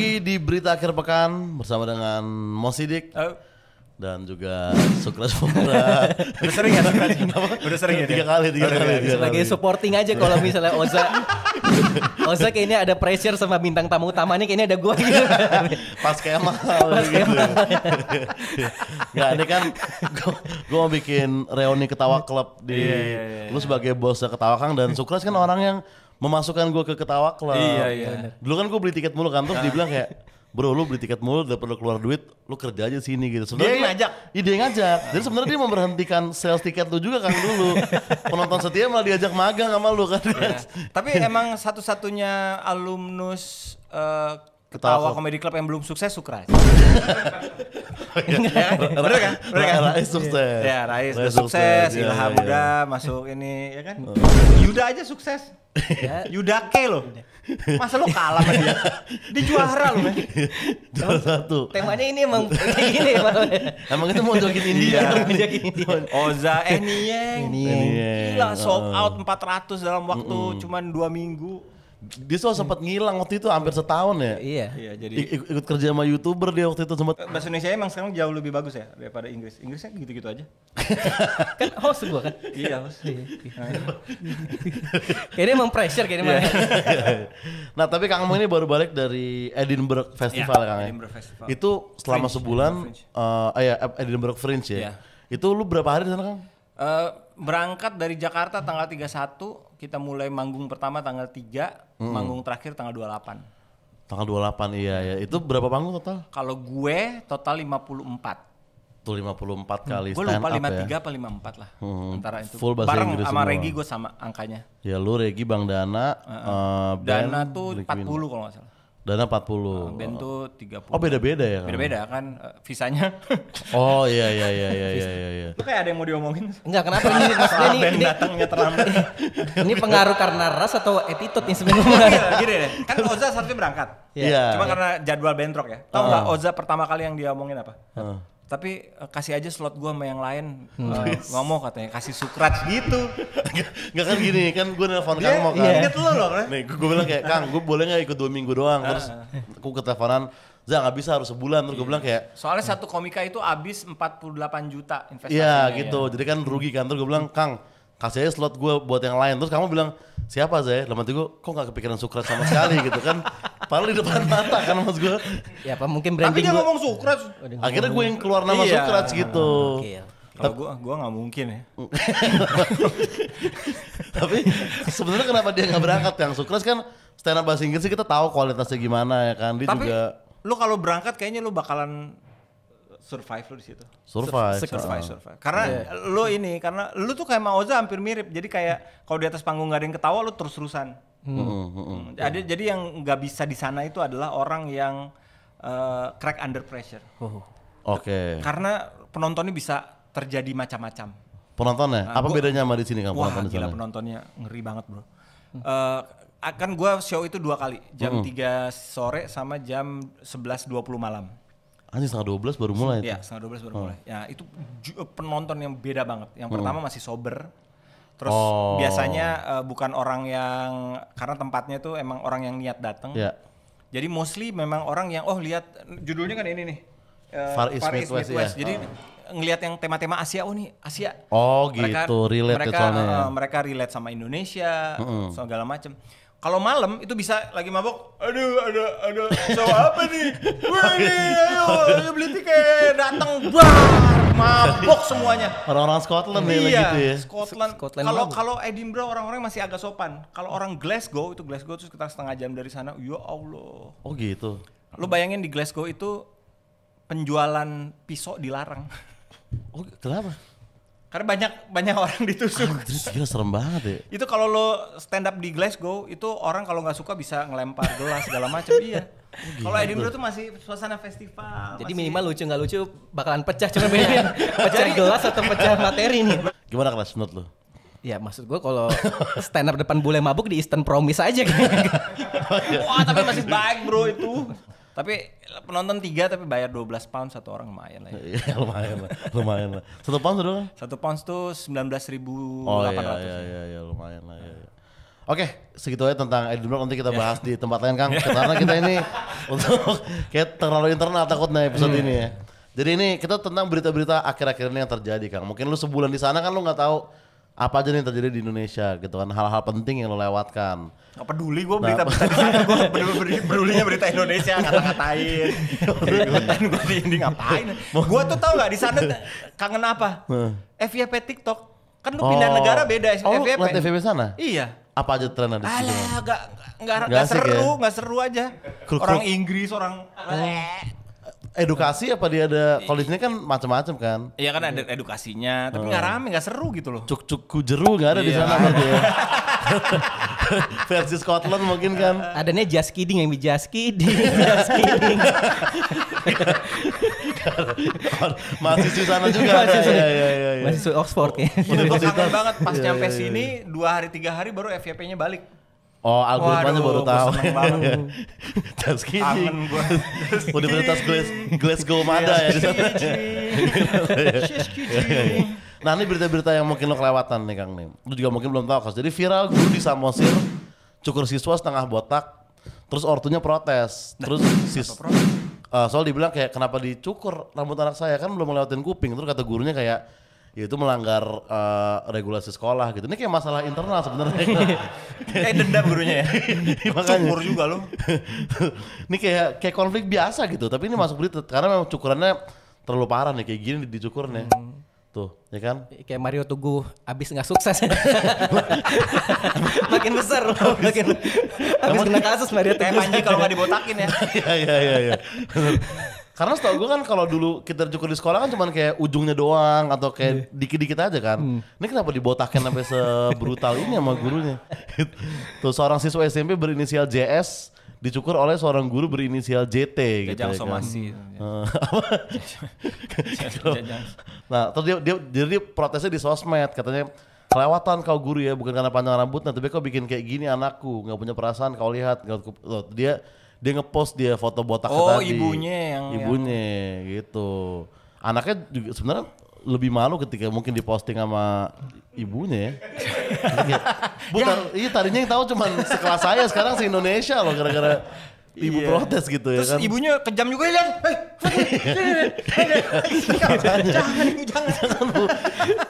lagi di Berita Akhir Pekan bersama dengan Mo Sidik dan juga Sukras Pemura. Udah sering ya Sukras? Udah sering ya? Tiga kali. Sebagai supporting aja kalau misalnya Oza kayaknya ada pressure sama bintang tamu utamanya, kayaknya ada gua gitu. Pas Kemal gitu. Nggak, ini kan gua mau bikin reuni Ketawa Club di lu sebagai bosnya Ketawa Kang, dan Sukras kan orang yang memasukkan gua ke Ketawa Club. Iya. Dulu kan gua beli tiket mulu kan, terus dibilang kayak, bro lu beli tiket mulu udah perlu keluar duit, lu kerja aja sini gitu. Dia yang ngajak. Iya, dia yang ngajak. Jadi sebenarnya dia memberhentikan sales tiket lu juga kan dulu. Penonton setia malah diajak magang sama lu kan. Tapi emang satu-satunya alumnus Ketawa Comedy Club yang belum sukses Sukras. Bener kan? Rais sukses. Ya, Rais udah sukses, Ilham udah masuk ini, ya kan? Yuda aja sukses. Yudake loh. Masa lo kalah sama dia? Dia juara loh, men. Juara satu. Temanya ini emang gini Emang itu mau jokin India. Oza Nieng. Gila, sold out 400 dalam waktu cuman 2 minggu. Dia sempat ngilang waktu itu hampir setahun ya. Iya, jadi ikut kerja sama YouTuber dia waktu itu sempat. bahasa Indonesia emang sekarang jauh lebih bagus ya daripada Inggris. Inggrisnya gitu-gitu aja. kan host gua kan. Iya, host. Kayaknya emang pressure kayaknya. Nah, tapi Kang Mo ini baru balik dari Edinburgh Festival ya, Kang. Edinburgh Festival. Itu selama sebulan Edinburgh Fringe ya. Itu lu berapa hari di sana, Kang? Berangkat dari Jakarta tanggal 31, kita mulai manggung pertama tanggal 3, manggung terakhir tanggal 28. Tanggal 28 iya ya. Itu berapa panggung total? Kalau gue total 54. Tuh 54 kali Gue stand lupa up 53 ya. apa 54 lah. Antara itu. Full bahasa bareng Inggris sama semua. Regi gue sama angkanya. Ya lu Regi, Bang Dana, Dana band, tuh Ricky 40 Wino. kalau nggak salah. Dana 40. Band tuh 30. Oh beda-beda ya? Kang? Beda-beda kan visanya. Oh iya. Lu kayak ada yang mau diomongin? Enggak, kenapa ini maksudnya Band ini datangnya terlambat. ini pengaruh karena ras atau attitude nih sebenarnya? Gini deh, kan Oza seharusnya berangkat. Iya. Cuma karena jadwal bentrok ya. Tahu nggak Oza pertama kali yang dia omongin apa? Tapi kasih aja slot gua sama yang lain. Ngomong katanya kasih Sukrat gitu. Nggak kan gini, kan gue nelfon Dia Kang Mo kan. inget lo loh. Nih gue bilang kayak, Kang gue boleh gak ikut 2 minggu doang. Terus aku keteleponan, Zah gak bisa harus sebulan. Terus gue bilang kayak, Soalnya satu komika itu habis 48 juta investasinya. iya gitu, jadi kan rugi kan. Terus gue bilang, Kang kasih aja slot gue buat yang lain. Terus kamu bilang, siapa Zah? Dalam hati gue, kok gak kepikiran Sukrat sama sekali gitu kan. Padahal di depan mata kan mas gue. Ya apa mungkin Tapi branding dia gua. ngomong Sukrat. Akhirnya gue yang keluar nama Iya. Sukrat gitu. Kalau gua nggak mungkin ya. Tapi sebenarnya kenapa dia nggak berangkat? Yang Sukras kan stand up bahasa Inggris sih kita tahu kualitasnya gimana ya kan. Dia Tapi juga lu kalau berangkat kayaknya lu bakalan survive lu di situ. survive. Karena karena lu tuh kayak Oza hampir mirip. Jadi kayak kalau di atas panggung nggak ada yang ketawa, lu terus-terusan. Jadi yang nggak bisa di sana itu adalah orang yang crack under pressure. Oke. Karena penontonnya bisa terjadi macam-macam. Penontonnya? Apa bedanya sama di sini kan Wah, penonton di gila sana? penontonnya ngeri banget, bro. Kan gue show itu 2 kali, jam 3 sore sama jam 11.20 malam. Anjing setengah 12 baru mulai itu. Iya, setengah 12 baru mulai. Ya itu penonton yang beda banget. Yang pertama masih sober. Terus biasanya bukan orang yang, karena tempatnya tuh emang orang yang niat datang. Ya. Jadi mostly memang orang yang lihat judulnya kan ini nih. Far East Midwest, ya. Jadi ngelihat yang tema-tema Asia, nih Asia. Oh gitu, relate mereka, soalnya ya. mereka relate sama Indonesia, segala macem. Kalau malam itu bisa lagi mabok, ada show apa nih? Wah ini, ayo beli tiket, datang mabok semuanya. Orang-orang Scotland nih lagi gitu ya. Scotland. Kalau Edinburgh orang-orang masih agak sopan. Kalau orang Glasgow itu terus sekitar setengah jam dari sana. Ya Allah. Oh gitu. Lu bayangin di Glasgow itu penjualan pisau dilarang. Oh kenapa? Karena banyak orang ditusuk. Terus gila serem banget ya. Itu kalau lo stand up di Glasgow itu orang kalau nggak suka bisa ngelempar gelas segala macam. Iya. Kalau Edinburgh tuh masih suasana festival. Jadi minimal lucu nggak lucu bakalan pecah, cuma bedanya pecah gelas atau pecah materi nih. Gimana kelas menurut lu? Ya maksud gue kalau stand up depan bule mabuk di Eastern Promise aja kayaknya. Wah tapi masih baik bro itu. Tapi penonton 3 tapi bayar 12 pound satu orang lumayan lah ya. Iya lumayan lah. 1 pound sudah kan? 1 pound tuh 19.800. Oh iya lumayan lah ya. Oke, segitu aja tentang Edinburgh, nanti kita bahas di tempat lain Kang. Karena kita ini untuk kayak terlalu internal takutnya episode ini ya. Jadi ini kita tentang berita-berita akhir-akhir ini yang terjadi Kang. Mungkin lu sebulan di sana kan lu nggak tahu apa aja nih yang terjadi di Indonesia gitu kan. Hal-hal penting yang lu lewatkan. Gak peduli gue berita-berita di sana, gue pedulinya berita Indonesia, ngata-ngatain, gue ini ngapain? Gue tuh tau gak di sana kangen apa? FYP TikTok, kan lu pindah negara beda FYP. Oh, lu FYP sana? Iya. Apa aja trennya di situ? Alah, gak seru, gak seru aja. Kruk-kruk. Orang Inggris, orang Edukasi apa dia ada? Kalau di sini kan macam-macam kan. Iya kan ada edukasinya, tapi nggak rame, nggak seru gitu loh. Cuk-cuk kujeru nggak ada di sana berarti ya. Versi Scotland mungkin kan. Adanya just kidding yang just kidding, just kidding. Mahasiswa sana juga ada. Ya. Mahasiswa Oxford ya. Gue kangen banget pas nyampe sini 2 hari 3 hari baru FYP-nya balik. Oh, algoritmanya baru tahu. Seneng banget. Just kidding. Kangen gue. Universitas Glasgow Mada ya di sana. Nah ini berita-berita yang mungkin lo kelewatan nih Kang nih. Lu juga mungkin belum tahu kan. Jadi viral guru di Samosir cukur siswa setengah botak. Terus ortunya protes. Terus soal dibilang kayak kenapa dicukur rambut anak saya kan belum ngelewatin kuping. Terus kata gurunya kayak ya itu melanggar regulasi sekolah gitu. Ini kayak masalah internal sebenarnya. Kayak dendam gurunya ya. Makanya. Cukur juga lo. Ini kayak konflik biasa gitu. Tapi ini masuk berita karena memang cukurannya terlalu parah nih kayak gini dicukurnya. Tuh, ya kan? Kayak Mario Teguh abis nggak sukses. Makin besar, makin abis kena kasus Mario Kayak Teguh. Panji kalau nggak dibotakin ya. Iya. Karena setahu gue kan kalau dulu kita cukur di sekolah kan cuman kayak ujungnya doang atau kayak dikit-dikit aja kan. Ini kenapa dibotakin sampai sebrutal ini sama gurunya? Tuh seorang siswa SMP berinisial JS dicukur oleh seorang guru berinisial JT gitu Jajang ya somasi. Nah, terus dia protesnya di sosmed katanya kelewatan kau guru ya bukan karena panjang rambutnya tapi kau bikin kayak gini anakku nggak punya perasaan kau lihat dia ngepost dia foto botaknya tadi. Ibunya gitu. Anaknya juga sebenarnya lebih malu ketika mungkin diposting sama ibunya ya. Iya tadinya yang tahu cuman sekelas saya sekarang se Indonesia loh gara-gara ibu protes gitu ya. Terus kan. ibunya kejam juga ya. Jangan.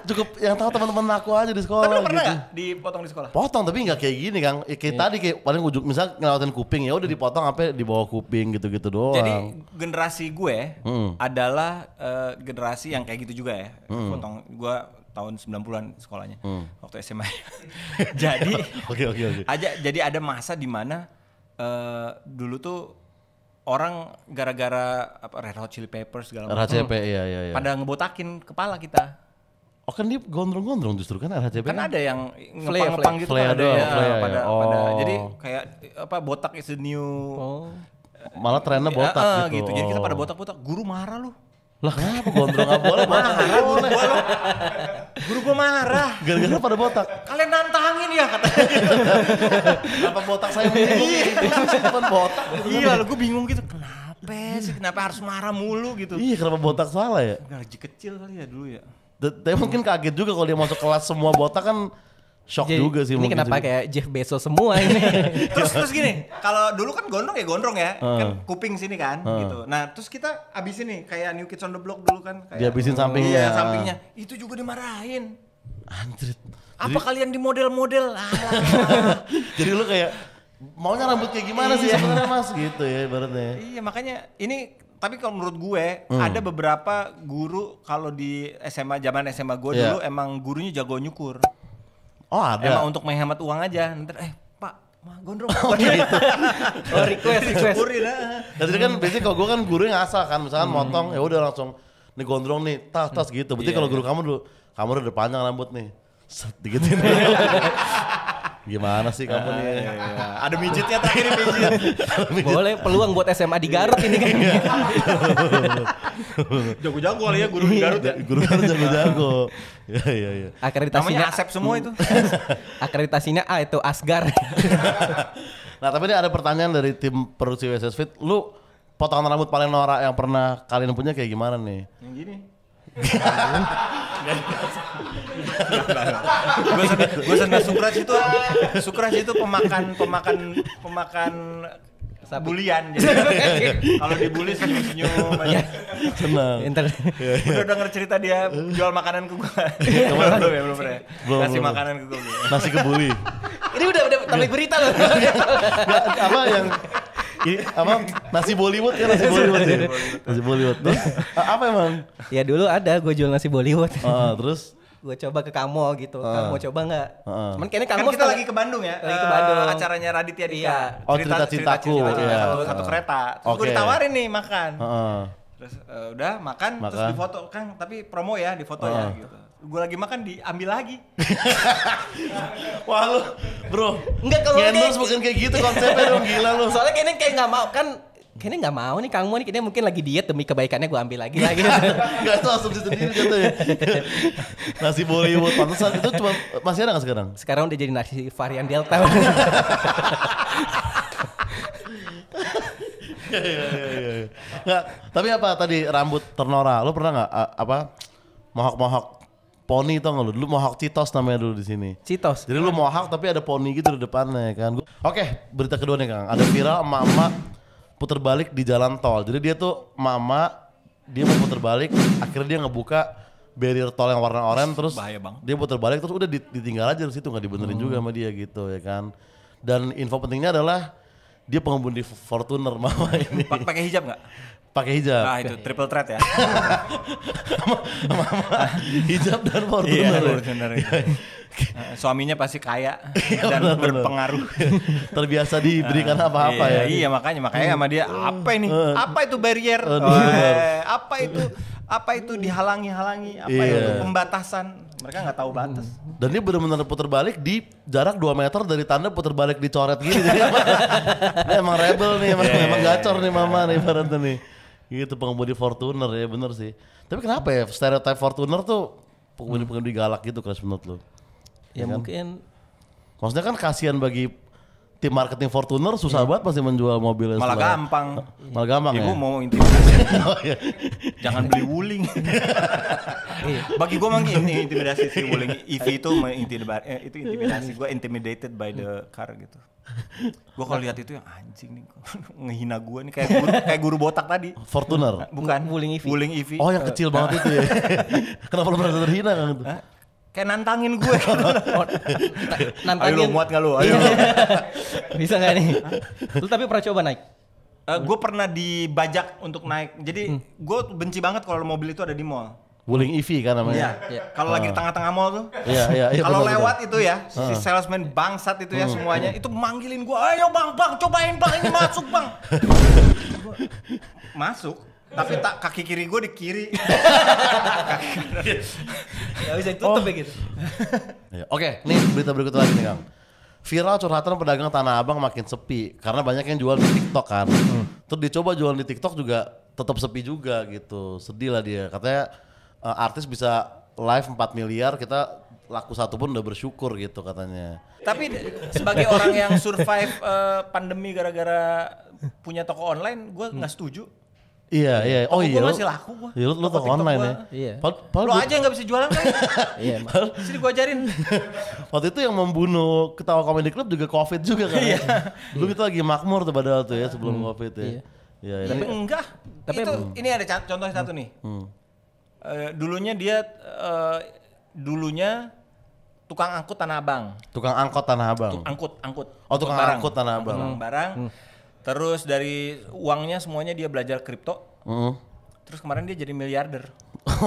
Cukup yang tahu teman-teman aku aja di sekolah. Tapi lo pernah gitu. gak dipotong di sekolah? Potong tapi nggak kayak gini Kang. Kayak tadi kayak paling ujung misal ngelawatin kuping ya udah dipotong sampai di bawah kuping gitu-gitu doang. Jadi generasi gue adalah generasi yang kayak gitu juga ya. Potong gue tahun 90-an sekolahnya waktu SMA. Jadi Oke. jadi ada masa di mana dulu tuh orang gara-gara Red Hot Chili Peppers segala macam. RHCP iya. Pada ngebotakin kepala kita. Oh kan dia gondrong-gondrong justru kan RHCP Kan ada yang Flea, ngepang-ngepang gitu Flea kan ada doang, ya. Flea ya. pada jadi kayak botak is the new malah trennya botak gitu. Jadi kita pada botak-botak. Guru marah lu. Lah kenapa gondrong nggak boleh botak nggak boleh. Guru gua marah. Gara-gara pada botak. Kalian nantangin ya katanya. Kenapa botak saya bukan botak? Iya, gue bingung gitu. Kenapa harus marah mulu gitu? Iya kenapa botak salah ya? Gaji kecil kali ya dulu ya. Tapi mungkin kaget juga kalau dia masuk kelas semua botak kan shock Jadi, juga sih ini mungkin kenapa juga. kayak Jeff Bezos semua ini. terus gini, kalau dulu kan gondrong ya, kan kuping sini kan, gitu. Nah, terus kita abisin nih kayak New Kids on the Block dulu kan. Kayak, Dihabisin sampingnya. Iya, sampingnya. Itu juga dimarahin. Anjir. Apa kalian di model-model? Jadi lu kayak maunya rambut kayak gimana sih sebenarnya Mas gitu ya ibaratnya. Iya, makanya ini tapi kalau menurut gue ada beberapa guru kalau di zaman SMA gue dulu emang gurunya jago nyukur. Oh ada. Emang untuk menghemat uang aja. Ntar Pak, gondrong. Gitu. Oh request. Dicukurin. Jadi kan biasanya kalau gue kan gurunya ngasal kan misalkan motong ya udah langsung nih gondrong nih tas gitu. Berarti kalau guru kamu dulu kamu udah panjang rambut nih. Set digituin. Gimana sih kamu nih? Ada mijitnya terakhir mijit. Boleh peluang buat SMA di Garut ini kan. Jago-jago kali ya guru di Garut ya. Guru kan jago-jago. Iya. Akreditasinya Namanya Asep semua itu. Akreditasinya A itu Asgar. Nah tapi ini ada pertanyaan dari tim produksi WSS Fit. Lu potongan rambut paling norak yang pernah kalian punya kayak gimana nih? Yang gini. Gue senang Sukras itu pemakan bulian. Jadi kalau dibully senyum-senyum aja. Senang. Udah denger cerita dia jual makanan ke gue. Belum pernah. Kasih makanan ke gue. Nasi kebuli. Ini udah tampil berita loh. Apa yang nasi Bollywood ya, nasi Bollywood ya. Nasi Bollywood. Terus apa emang? Ya dulu ada gue jual nasi Bollywood. Terus gue coba ke Kamo gitu. Kamu coba nggak? Cuman kayaknya Kan Kamo kita lagi ke Bandung ya. Lagi ke Bandung. Acaranya Raditya Dika. Iya. Oh, cerita-cintaku. Satu kereta. Terus gue ditawarin nih makan. Terus udah makan, terus difoto. Kang, tapi promo ya, difoto ya gitu. Gue lagi makan diambil lagi. Wah lu, bro. Enggak kalau endorse bukan kayak gitu konsepnya dong, gila lu. Soalnya kayaknya kayak nggak mau kan. Kayaknya nggak mau nih Kang Mo nih, kayaknya mungkin lagi diet demi kebaikannya gue ambil lagi. Gak itu asumsi sendiri gitu ya. Nasi Bollywood pantesan itu cuma masih ada nggak sekarang? Sekarang udah jadi nasi varian Delta. Iya. Nggak, tapi apa tadi rambut ternora? Lu pernah nggak mohawk poni tau nggak lu? Dulu mohawk Citos namanya dulu di sini. Citos. Jadi lu mohawk tapi ada poni gitu di depannya kan. Oke, berita kedua nih Kang. Ada viral emak-emak puter balik di jalan tol. Jadi dia tuh dia mau puter balik, akhirnya dia ngebuka barrier tol yang warna oranye terus bahaya bang. Dia puter balik terus udah ditinggal aja di situ, nggak dibenerin juga sama dia gitu ya kan. Dan info pentingnya adalah dia pengemudi Fortuner mama ini. Pakai hijab nggak? Pakai hijab. Nah itu triple threat ya. Mama hijab dan Fortuner. Iya, Fortuner. Suaminya pasti kaya dan berpengaruh. Terbiasa diberikan apa-apa ya. Iya makanya sama dia apa ini? Apa itu barrier? Apa itu dihalangi? Apa itu pembatasan? Mereka nggak tahu batas. Dan dia benar-benar putar balik di jarak 2 meter dari tanda putar balik dicoret gini. Jadi emang rebel nih, emang gacor nih mama nih ibaratnya nih. Gitu pengemudi Fortuner ya bener sih. Tapi kenapa ya stereotype Fortuner tuh pengemudi galak gitu Kres menurut lu? Ya kan? Mungkin. Maksudnya kan kasihan bagi tim marketing Fortuner susah banget pasti menjual mobilnya. Malah gampang ya? Ibu mau intimidasi. Jangan beli Wuling. Bagi gue memang ini intimidasi sih Wuling. EV itu itu intimidasi. Gue intimidated by the car gitu. Gue kalau lihat itu yang anjing nih, ngehina gue nih kayak guru botak tadi. Fortuner? Bukan. Wuling EV. Oh yang kecil banget itu ya. Kenapa lu merasa terhina kan itu? Kayak nantangin gue. Nantangin. Ayo lu muat gak lu? Ayo. Bisa gak nih? Lu tapi pernah coba naik? Gue pernah dibajak untuk naik. Jadi gue benci banget kalau mobil itu ada di mall. Wuling EV kan namanya. Iya. Kalau lagi di tengah-tengah mall tuh. Iya. Kalau lewat itu ya, si salesman bangsat itu ya semuanya itu manggilin gue, ayo bang, cobain bang, ini masuk bang. Masuk. Tapi kaki kiri gue di kiri. Gak bisa ditutup ya gitu. Oke, nih berita berikut lagi nih Kang. Viral curhatan pedagang Tanah Abang makin sepi karena banyak yang jual di TikTok kan. Terus dicoba jualan di TikTok juga tetap sepi juga gitu. Sedih lah dia. Katanya artis bisa live 4 miliar, kita laku 1 pun udah bersyukur gitu katanya. Tapi sebagai orang yang survive pandemi gara-gara punya toko online, gue nggak setuju. Iya. Oh iya. Gue masih laku gue. Iya, lu toko online ya. Iya. Lu aja yang nggak bisa jualan kan? Iya. Sini gue ajarin. Waktu itu yang membunuh Ketawa Comedy Club juga COVID juga kan. Iya. Dulu kita lagi makmur tuh padahal tuh ya sebelum COVID ya. Iya. Tapi enggak. Tapi itu ini ada contohnya satu nih. Dulunya tukang angkut Tanah Abang. Tukang angkot Tanah Abang. Angkut. Oh, tukang angkut Tanah Abang. Barang. Terus dari uangnya semuanya dia belajar kripto. Terus kemarin dia jadi miliarder.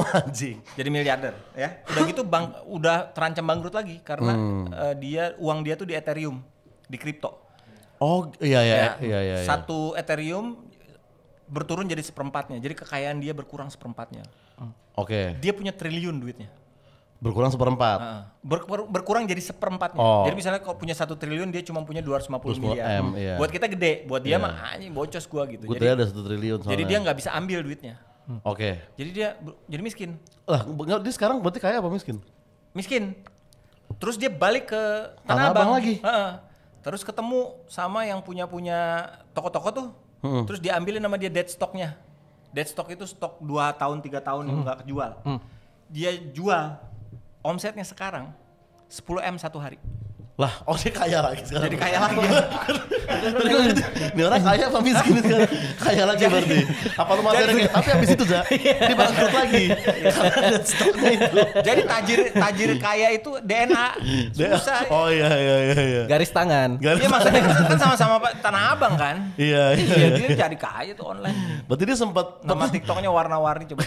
Anjing. Jadi miliarder ya. Udah gitu udah terancam bangkrut lagi karena uang dia tuh di Ethereum, di kripto. Oh iya. Satu Ethereum berturun jadi 1/4-nya. Jadi kekayaan dia berkurang 1/4-nya. Oke. Dia punya triliun duitnya. Berkurang 1/4. Berkurang jadi 1/4-nya. Oh. Jadi misalnya kalau punya 1 triliun dia cuma punya 250 miliar. Iya. Buat kita gede, buat dia mah anjing bocos gua gitu. Gue ada 1 triliun soalnya. Jadi dia nggak bisa ambil duitnya. Oke. Jadi dia jadi miskin. Lah, dia sekarang berarti kaya apa miskin? Miskin. Terus dia balik ke Tanah Abang lagi. Terus ketemu sama yang punya toko-toko tuh. Terus diambilin sama dia dead stock-nya. Dead stock itu stok 2 tahun 3 tahun yang nggak kejual. dia jual omsetnya sekarang 10M satu hari. Lah, dia kaya lagi sekarang. Jadi kaya lagi. Ini orang kaya apa miskin sekarang? Kaya lagi berarti. Apa lu masih ada kayak, tapi habis itu dia bangkrut lagi. Karena ada stoknya itu. Jadi tajir kaya itu DNA. Susah. Oh iya. Garis tangan. Iya maksudnya kan sama-sama Tanah Abang kan. Iya. Dia jadi kaya tuh online. Berarti dia sempat Nama TikToknya warna-warni coba.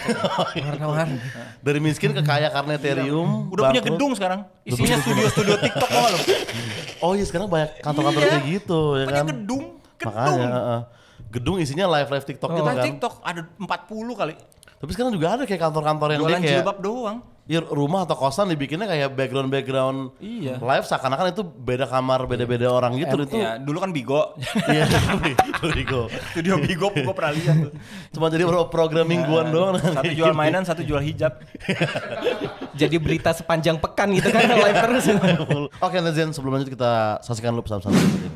Warna-warni. dari miskin ke kaya karena Ethereum. Udah punya bangkrut. gedung sekarang. Isinya studio TikTok tau gak lo? Oh iya sekarang banyak kantor-kantor kayak gitu ya Punya kan. gedung. Makanya gedung isinya live TikTok gitu Live kan. TikTok ada 40 kali. Tapi sekarang juga ada kayak kantor-kantor yang Jualan dia kayak jilbab doang. ya, rumah atau kosan dibikinnya kayak background Iya. live seakan-akan itu beda kamar, beda-beda orang gitu itu. Ya, dulu kan Bigo. Iya, Bigo. Studio Bigo gue pernah lihat tuh. Cuma jadi program mingguan doang. Satu jual mainan, satu jual hijab. Jadi berita sepanjang pekan gitu kan live terus. Oke netizen, sebelum lanjut kita saksikan dulu pesan-pesan berikut ini.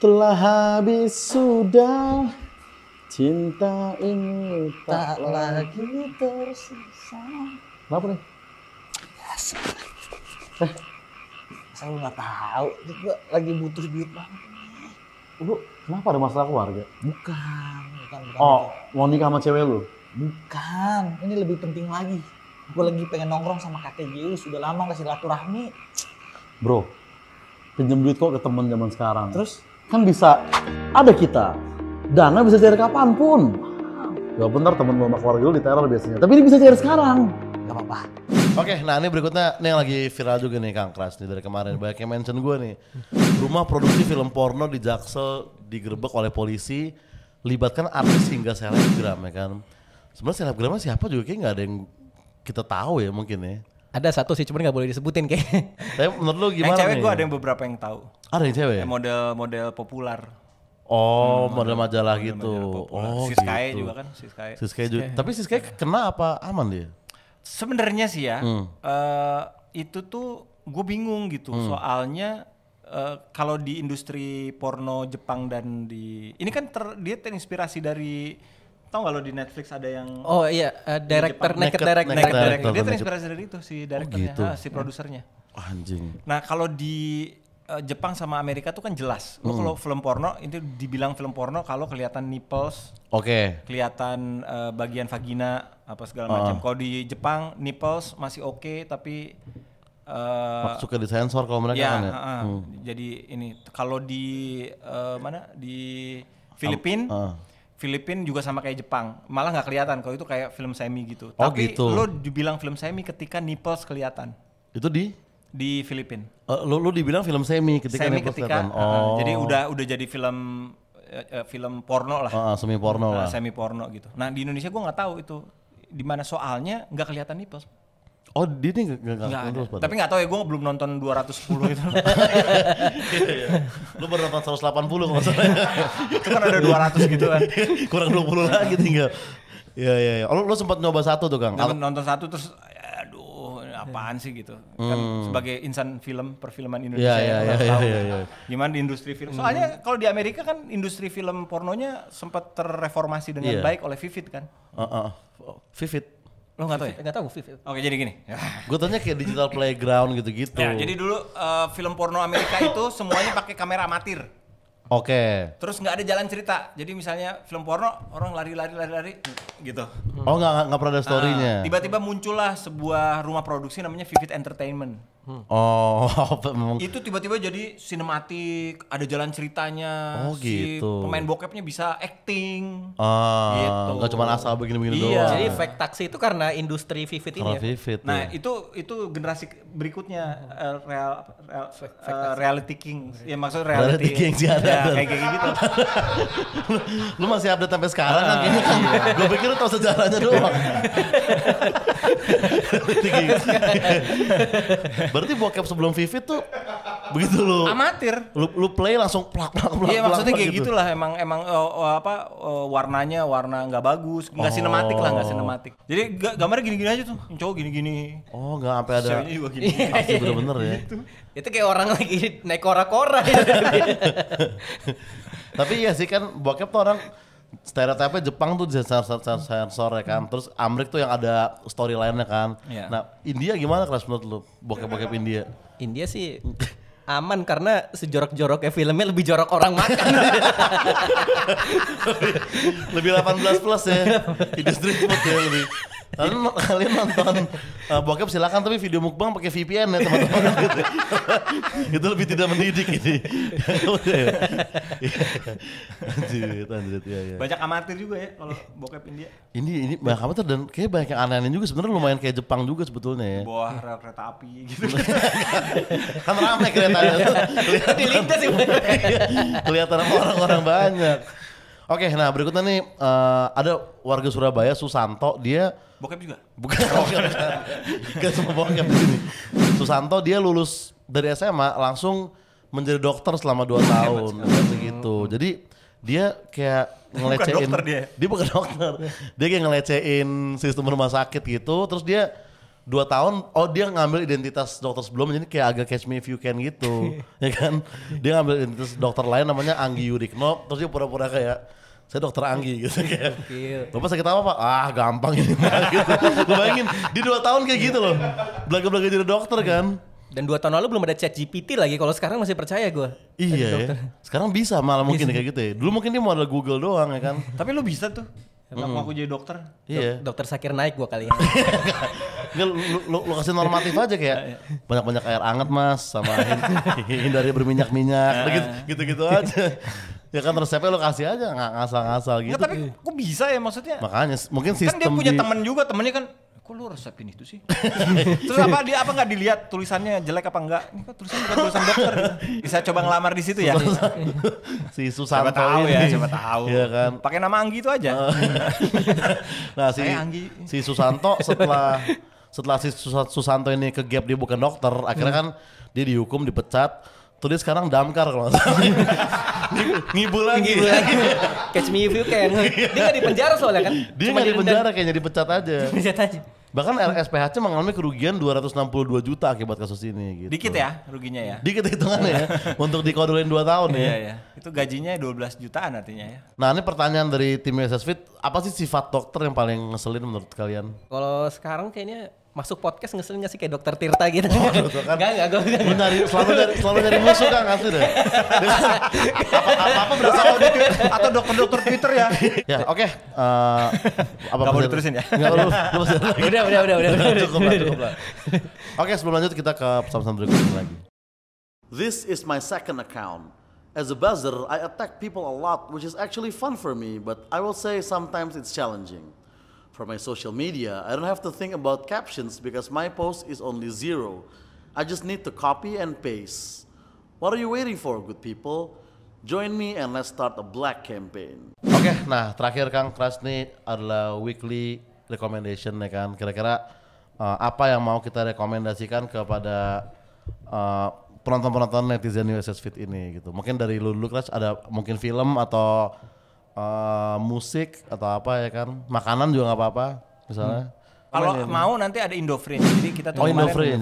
Telah habis sudah cinta ini tak lagi tersisa. Kenapa nih? Masa lu gak tahu? Gue lagi butuh duit banget. Lu kenapa ada masalah keluarga? Bukan. Oh, mau nikah sama cewek lu? Bukan. Ini lebih penting lagi. Gue lagi pengen nongkrong sama kakek Zeus. Udah lama gak silaturahmi. Bro, pinjam duit kok ke temen zaman sekarang. Terus? Kan bisa, ada kita. Dana bisa cair kapanpun. Ya bener temen lu sama keluarga lu diteror biasanya. Tapi ini bisa cair sekarang. Gak apa-apa. Oke, nah ini berikutnya nih yang lagi viral juga nih Kang Kras nih dari kemarin. Banyak yang mention gue nih. Rumah produksi film porno di Jaksel digerebek oleh polisi, libatkan artis hingga selebgram ya kan. Sebenarnya selebgramnya siapa juga kayak nggak ada yang kita tahu ya mungkin ya. Ada satu sih cuman nggak boleh disebutin kayak. Tapi menurut lu gimana Yang cewek nih? gue ada yang beberapa yang tahu. Ada yang cewek? Yang model populer. Oh, model majalah gitu. Oh, Siskae gitu. juga kan, Siskae. Siskae juga. Tapi Siskae kena apa aman dia? Sebenarnya sih ya, itu tuh gue bingung gitu. Soalnya kalau di industri porno Jepang dan ini kan dia terinspirasi dari, tau gak lo di Netflix ada yang Oh iya, director Jepang. Naked Naked Director. Director. Dia terinspirasi dari itu si direkturnya, gitu. si produsernya. Anjing. Nah kalau di Jepang sama Amerika tuh kan jelas. Lo kalau film porno itu dibilang film porno kalau kelihatan nipples, Oke. kelihatan bagian vagina apa segala macam. Kalau di Jepang nipples masih oke, tapi Suka disensor kalau mereka ya, kan ya. jadi ini kalau di mana di Filipina, Filipina juga sama kayak Jepang, malah nggak kelihatan kalau itu kayak film semi gitu. Oh, Tapi gitu. lo dibilang film semi ketika nipples kelihatan Itu di Filipina. lu dibilang film semi ketika Semi nipples ketika, kelihatan. jadi udah jadi film porno lah, Semi porno lah. semi porno gitu. Nah di Indonesia gue nggak tahu itu di mana soalnya nggak kelihatan nipples. Oh, dia ini Nggak enggak ada. Tapi nggak tahu ya, gue belum nonton 210 itu. Lu baru nonton 180 kalau nggak salah. Itu kan ada 200 gitu kan. Kurang 20 lagi tinggal. Iya. Oh, lu sempat nyoba satu tuh, Kang. Nonton satu terus aduh apaan sih gitu. Kan sebagai insan film perfilman Indonesia Iya, ya, tahu iya. gimana di industri film. Soalnya kalau di Amerika kan industri film pornonya sempat terreformasi dengan baik oleh Vivid kan. Vivid. Lo nggak tahu ya? Nggak tahu Vivid. Oke jadi gini. Gue tanya kayak digital playground gitu-gitu. Ya, jadi dulu film porno Amerika itu semuanya pakai kamera amatir. Oke. Terus nggak ada jalan cerita. Jadi misalnya film porno orang lari gitu. Oh, nggak pernah ada story-nya. Tiba-tiba muncullah sebuah rumah produksi namanya Vivid Entertainment. Oh, memang. Itu tiba-tiba jadi sinematik, ada jalan ceritanya. Oh, Si gitu. pemain bokepnya bisa acting. Gitu. Nggak cuma asal begini-begini Iya. doang. Jadi fake taxi itu karena industri Vivid ini Karena ya. Vivid. Nah ya. itu generasi berikutnya reality king, ya maksudnya Reality reality, king sih ada. Ya, kayak gitu. Lu masih update sampai sekarang kan kayaknya kan. Gue pikir lu tau sejarahnya doang. Berarti bokep sebelum Vivid tuh begitu lu. Amatir. Lu play langsung plak. Iya maksudnya kayak gitulah emang warnanya warna nggak bagus, nggak sinematik lah, nggak sinematik. Jadi gambarnya gini-gini aja tuh, yang cowok gini-gini. Oh, nggak sampai ada. Ceweknya juga gini. Asli bener-bener ya. Itu kayak orang lagi naik kora-kora ya. Tapi iya sih kan bokep tuh orang stereotipnya Jepang tuh sensor ya kan. Terus Amerika tuh yang ada storyline-nya kan. Iya. Nah, India gimana kelas menurut lu? Bokep-bokep India. India sih aman karena sejorok-joroknya filmnya lebih jorok orang makan. Lebih 18 plus ya. Industri food ya lebih. Kalian nonton bokep silakan tapi video mukbang pakai VPN ya teman-teman gitu. Itu lebih tidak mendidik ini. Anjir ya. Banyak amatir juga ya kalau bokep India. Ini banyak amatir dan kayak banyak yang aneh-aneh juga sebenarnya lumayan kayak Jepang juga sebetulnya ya. Bawah rel kereta api gitu. Kan ramai keretanya. Dilintas sih. Kelihatan sama orang-orang banyak. Oke, nah berikutnya nih ada warga Surabaya Susanto, dia Bokep juga? bukan gak semua bokep di sini. Susanto dia lulus dari SMA langsung menjadi dokter selama 2 tahun gitu. Jadi dia kayak ngelecehin. Bukan dokter dia bukan dokter. Dia kayak ngelecehin sistem rumah sakit gitu. Terus dia 2 tahun, dia ngambil identitas dokter sebelumnya, jadi kayak agak Catch Me If You Can gitu, ya kan? Dia ngambil identitas dokter lain namanya Anggi Yurikno, terus dia pura-pura kayak saya dokter Anggi gitu kayak. Bapak sakit apa Pak? Gampang ini mah gitu. Lu bayangin, di 2 tahun kayak gitu loh, belaga-belaga jadi dokter kan? Dan 2 tahun lalu belum ada ChatGPT lagi, kalau sekarang masih percaya gue. Iya ya, sekarang bisa malah mungkin kayak gitu ya. Dulu mungkin dia modal Google doang ya kan? Tapi lu bisa tuh, ngaku jadi dokter. Iya. Dokter Sakir naik gue kali ya. Nggak, lu kasih normatif aja kayak banyak-banyak air hangat mas sama hindari berminyak-minyak gitu-gitu aja. Ya kan resepnya lu kasih aja nggak ngasal-ngasal gitu. Nggak, tapi kok bisa ya maksudnya? Makanya mungkin sistem Kan dia punya temen juga, temennya kan kok lu resepin itu sih? Terus dia nggak dilihat tulisannya jelek apa enggak? Ini kan tulisannya bukan tulisan dokter. Bisa coba ngelamar di situ ya. Si Susanto Siapa tahu ini. ya, siapa tahu. Iya kan. Pakai nama Anggi itu aja. Nah Anggi. si Susanto setelah si Susanto ini ke gap dia bukan dokter, akhirnya kan dia dihukum, dipecat. Tuh dia sekarang damkar kalau nggak salah. Ngibul lagi. Catch Me If You Can. Dia nggak di penjara soalnya kan? Dia nggak di penjara, kayaknya dipecat aja. Dipecat aja. Bahkan RSPHC mengalami kerugian 262 juta akibat kasus ini gitu. Dikit ya ruginya ya. Dikit hitungannya ya. Untuk dikodolin 2 tahun ya. Iya. Itu gajinya 12 jutaan artinya ya. Nah ini pertanyaan dari tim USS Fit, apa sih sifat dokter yang paling ngeselin menurut kalian? Kalau sekarang kayaknya masuk podcast ngeselin gak sih kayak Dokter Tirta gitu? Kan? Enggak, gue Selalu dari musuh kan ngasih deh. Apa berasa Atau dokter-dokter Twitter ya. Ya oke. Gak mau diterusin ya? Enggak lu masih ada lagi. Udah. Cukup lah. Oke, sebelum lanjut kita ke pesan-pesan berikutnya lagi. This is my second account. As a buzzer, I attack people a lot, which is actually fun for me, but I will say sometimes it's challenging. For my social media, I don't have to think about captions because my post is only 0. I just need to copy and paste. What are you waiting for, good people? Join me and let's start a black campaign. Oke, nah terakhir Kang Kras nih adalah weekly recommendation ya kan. Kira-kira apa yang mau kita rekomendasikan kepada penonton-penonton netizen USS Fit ini gitu. Mungkin dari lu dulu Kras, ada mungkin film atau musik atau apa ya kan, makanan juga nggak apa-apa misalnya. Kalau mau nanti ada Indofringe, jadi kita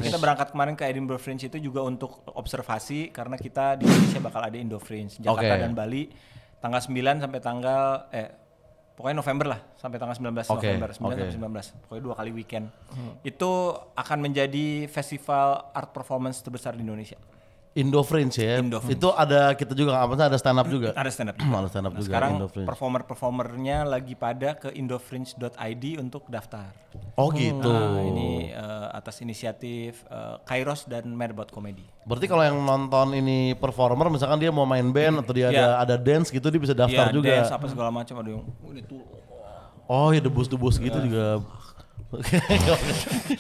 kita berangkat kemarin ke Edinburgh Fringe itu juga untuk observasi karena kita di Indonesia bakal ada Indofringe Jakarta dan Bali tanggal 9 sampai tanggal pokoknya November lah sampai tanggal 19 November 9 sampai 19 pokoknya 2 kali weekend. Itu akan menjadi festival art performance terbesar di Indonesia. Indofringe ya. Indofringe. Itu ada kita juga ada stand up juga. Ada stand up. Ada stand up juga. Sekarang Indofringe. performernya lagi pada ke indofringe.id untuk daftar. Oh gitu. Nah, ini atas inisiatif Kairos dan Merbot Comedy. Berarti kalau yang nonton ini performer misalkan dia mau main band atau dia ada dance gitu dia bisa daftar juga. Dance apa segala macam ada yang ini tuh. Oh ya debus-debus gitu juga.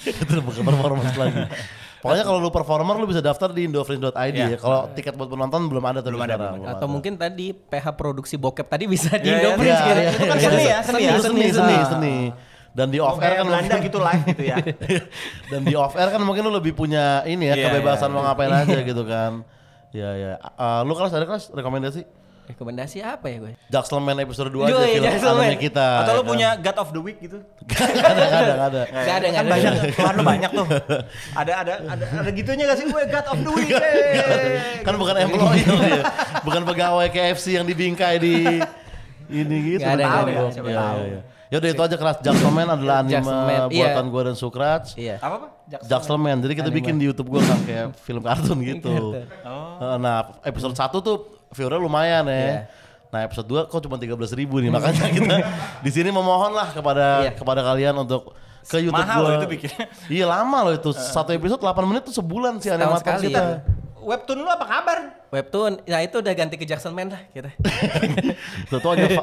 Itu bukan performance lagi. Pokoknya kalau lu performer lu bisa daftar di indofringe.id ya. Kalau tiket buat penonton belum ada belum ada. Atau mungkin tadi PH produksi bokep tadi bisa di Indofringe gitu. Itu kan seni. Dan di off air kan Belanda gitu live gitu ya. Dan di off air kan mungkin lu lebih punya ini ya kebebasan mau ngapain aja gitu kan. Ya. Lu Kelas ada Kelas rekomendasi? Rekomendasi apa ya gue? Jacksleman episode 2 aja film anime kita. Atau lu punya God of the Week gitu? Gak ada. Kan banyak, Tuhan lu banyak tuh. Ada gitunya gak sih gue God of the Week? Kan bukan employee dia. Bukan pegawai KFC yang dibingkai di ini gitu. Nggak ada, nggak ada. Iya, Siapa iya, tahu. iya. Yaudah itu aja kelas Jackselman adalah anime Jackselman, iya. buatan gue dan Sukrats. Iya. Apa? Jackselman, jadi kita bikin di YouTube gue kan kayak film kartun gitu. Nah episode 1 tuh viewernya lumayan ya. Iya. Nah episode 2 kok cuma 13.000 nih, makanya kita di sini memohon lah kepada kalian untuk ke YouTube Mahal gue. loh itu bikinnya. Iya lama loh itu, satu episode 8 menit tuh sebulan sih Setahun animator sekali kita. ya. Webtoon lu apa kabar? Webtoon, nah itu udah ganti ke Jackselman lah kita. Itu hanya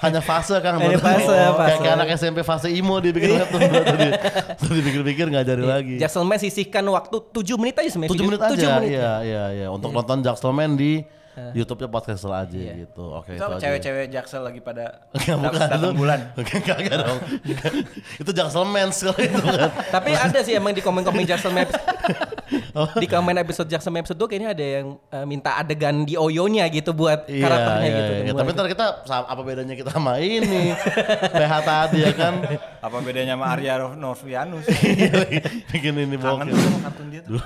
hanya fase Kang. Hanya fase. Kayak anak SMP fase emo dia bikin webtoon. Terus dipikir-pikir nggak jadi lagi. Jackselman sisihkan waktu 7 menit aja sebenarnya. 7 menit aja. 7 menit. Iya. Untuk nonton Jackselman di YouTube-nya Podcast aja gitu. Oke, Itu itu apa aja. cewek-cewek Jaksel lagi pada Bukan, datang itu- bulan. Kagak dong. Itu Jackselman sekali itu kan. Tapi ada sih emang di komen-komen Jackselman di komen episode Jackselman episode 2 kayaknya ada yang minta adegan di Oyo-nya gitu buat karakternya gitu. Iya. Tapi ntar kita apa bedanya kita sama ini PH tadi ya kan. Apa bedanya sama Arya Novianus? Bikin ini Kangen bokeh. tuh sama kartun dia tuh.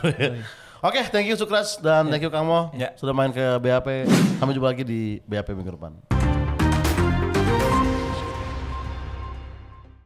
Oke, thank you Sukras dan thank you Kang Mo Ya. sudah main ke BAP. Kami jumpa lagi di BAP minggu depan.